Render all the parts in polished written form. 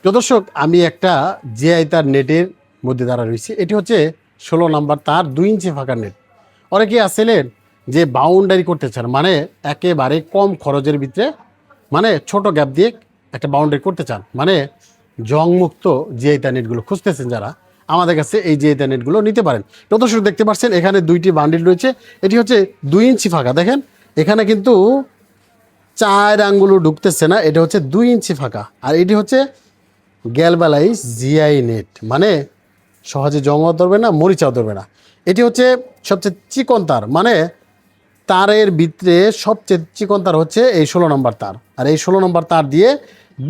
তো দর্শক, আমি একটা জিআই তার নেটের মধ্যে দাঁড়া রয়েছি। এটি হচ্ছে 16 নাম্বার তার 2 ইঞ্চি ফাঁকা নেট। অনেকে আসলেন যে বাউন্ডারি করতে চান, মানে একেবারে কম খরচের ভিতরে, মানে ছোট গ্যাপ দিয়ে একটা বাউন্ডারি করতে চান, মানে জংমুক্ত জিআই তার নেটগুলো খুঁজতেছেন যারা, আমাদের কাছে এই জিআই তার নেটগুলো নিতে পারেন। তো দর্শক, দেখতে পাচ্ছেন এখানে 2টি বান্ডিল রয়েছে। এটি হচ্ছে 2 ইঞ্চি ফাঁকা। দেখেন এখানে কিন্তু 4 আঙ্গুলও ঢুকতেছে না, এটা হচ্ছে 2 ইঞ্চি ফাঁকা। আর এটি হচ্ছে গ্যালভালাইজ জিআই নেট, মানে সহজে জমা ধরবে না, মরিচাও ধরবে না। এটি হচ্ছে সবচেয়ে চিকন তার, মানে তারের ভিতরে সবচেয়ে চিকন তার হচ্ছে এই 16 নম্বর তার। আর এই 16 নম্বর তার দিয়ে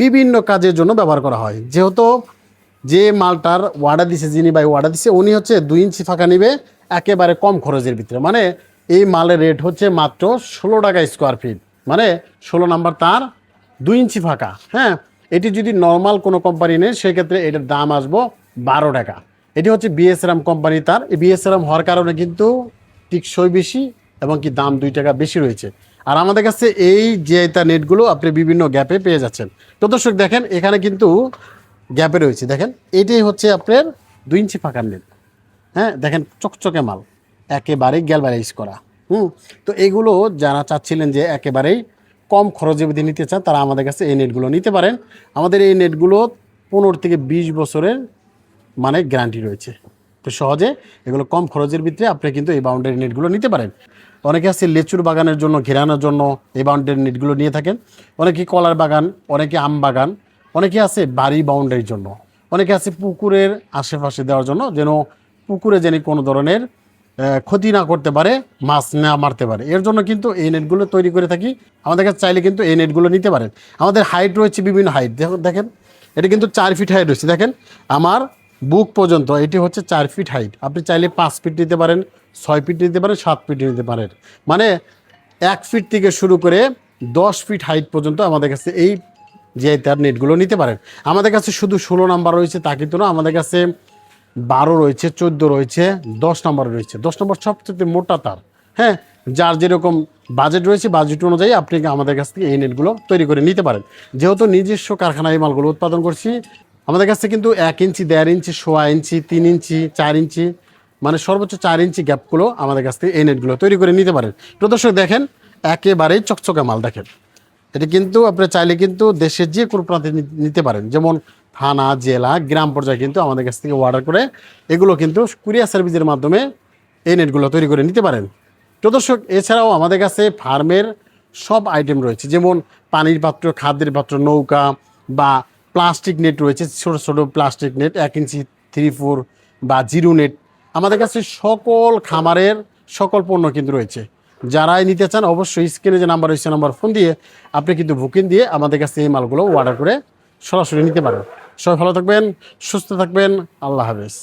বিভিন্ন কাজের জন্য ব্যবহার করা হয়। যেহেতু যে মালটার অর্ডার দিছে, যিনি ভাই অর্ডার দিছে, উনি হচ্ছে 2 ইঞ্চি ফাঁকা নিবে একেবারে কম খরচের ভিতরে। মানে এই মালের রেট হচ্ছে মাত্র 16 টাকা স্কোয়ার ফিট, মানে 16 নাম্বার তার 2 ইঞ্চি ফাঁকা। হ্যাঁ, এটি যদি নর্মাল কোনো কোম্পানি নেয় সেক্ষেত্রে এটার দাম আসবো 12 টাকা। এটি হচ্ছে বিএসআরএম কোম্পানি তার। এই বিএসআরএম হওয়ার কারণে কিন্তু টিকসই বেশি এবং কি দাম 2 টাকা বেশি রয়েছে। আর আমাদের কাছে এই যে তার নেটগুলো আপনি বিভিন্ন গ্যাপে পেয়ে যাচ্ছেন। তো দর্শক দেখেন এখানে কিন্তু গ্যাপে রয়েছে, দেখেন এটাই হচ্ছে আপনার 2 ইঞ্চি ফাঁকার নেট। হ্যাঁ, দেখেন চকচকে মাল, একেবারেই গ্যালভানাইজ করা। তো এগুলো যারা চাচ্ছিলেন যে একেবারেই কম খরচে যদি নিতে চান, তারা আমাদের কাছে এই নেটগুলো নিতে পারেন। আমাদের এই নেটগুলো 15 থেকে 20 বছরের মানে গ্যারান্টি রয়েছে। তো সহজে এগুলো কম খরচের ভিতরে আপনি কিন্তু এই বাউন্ডারি নেটগুলো নিতে পারেন। অনেকে আছে লেচুর বাগানের জন্য, ঘেরানোর জন্য এই বাউন্ডারি নেটগুলো নিয়ে থাকেন। অনেকে কলার বাগান, অনেকে আম বাগান, অনেকে আছে বাড়ি বাউন্ডারির জন্য, অনেকে আছে পুকুরের আশেপাশে দেওয়ার জন্য, যেন পুকুরে যেন কোনো ধরনের ক্ষতি না করতে পারে, মাছ না মারতে পারে, এর জন্য কিন্তু এই নেটগুলো তৈরি করে থাকি। আমাদের কাছে চাইলে কিন্তু এই নেটগুলো নিতে পারেন। আমাদের হাইট রয়েছে বিভিন্ন হাইট, দেখেন এটা কিন্তু 4 ফিট হাইট রয়েছে। দেখেন আমার বুক পর্যন্ত এটি হচ্ছে 4 ফিট হাইট। আপনি চাইলে 5 ফিট নিতে পারেন, 6 ফিট নিতে পারেন, 7 ফিট নিতে পারেন। মানে 1 ফিট থেকে শুরু করে 10 ফিট হাইট পর্যন্ত আমাদের কাছে এই যে তার নেটগুলো নিতে পারেন। আমাদের কাছে শুধু 16 নাম্বার রয়েছে তা কিন্তু না, আমাদের কাছে 12 রয়েছে, 14 রয়েছে, 10 নম্বর রয়েছে। 10 নম্বর সবচেয়ে মোটা তার। হ্যাঁ, যার যেরকম বাজেট রয়েছে, বাজেট অনুযায়ী আপনি আমাদের কাছ থেকে এই নেটগুলো তৈরি করে নিতে পারেন। যেহেতু নিজস্ব কারখানায় এই মালগুলো উৎপাদন করছি, আমাদের কাছে কিন্তু 1 ইঞ্চি, 1.5 ইঞ্চি, 1.5 ইঞ্চি, 3 ইঞ্চি, 4 ইঞ্চি, মানে সর্বোচ্চ 4 ইঞ্চি গ্যাপগুলো আমাদের কাছ থেকে এই নেটগুলো তৈরি করে নিতে পারেন। প্রদর্শক দেখেন একেবারেই চকচকে মাল। দেখেন এটা কিন্তু আপনি চাইলে কিন্তু দেশের যে কোনো প্রান্তে নিতে পারেন, যেমন থানা, জেলা, গ্রাম পর্যায়ে কিন্তু আমাদের কাছ থেকে অর্ডার করে এগুলো কিন্তু কুরিয়ার সার্ভিসের মাধ্যমে এই নেটগুলো তৈরি করে নিতে পারেন। তো দর্শক, এছাড়াও আমাদের কাছে ফার্মের সব আইটেম রয়েছে, যেমন পানির পাত্র, খাদ্যের পাত্র, নৌকা বা প্লাস্টিক নেট রয়েছে, ছোটো ছোটো প্লাস্টিক নেট 1 ইঞ্চি, 3-4 বা জিরো নেট। আমাদের কাছে সকল খামারের সকল পণ্য কিন্তু রয়েছে। যারাই নিতে চান অবশ্যই স্ক্রিনে যে নাম্বার রয়েছে নাম্বার ফোন দিয়ে আপনি কিন্তু বুকিং দিয়ে আমাদের কাছে এই মালগুলো অর্ডার করে সরাসরি নিতে পারেন। সবাই ভালো থাকবেন, সুস্থ থাকবেন, আল্লাহ হাফেজ।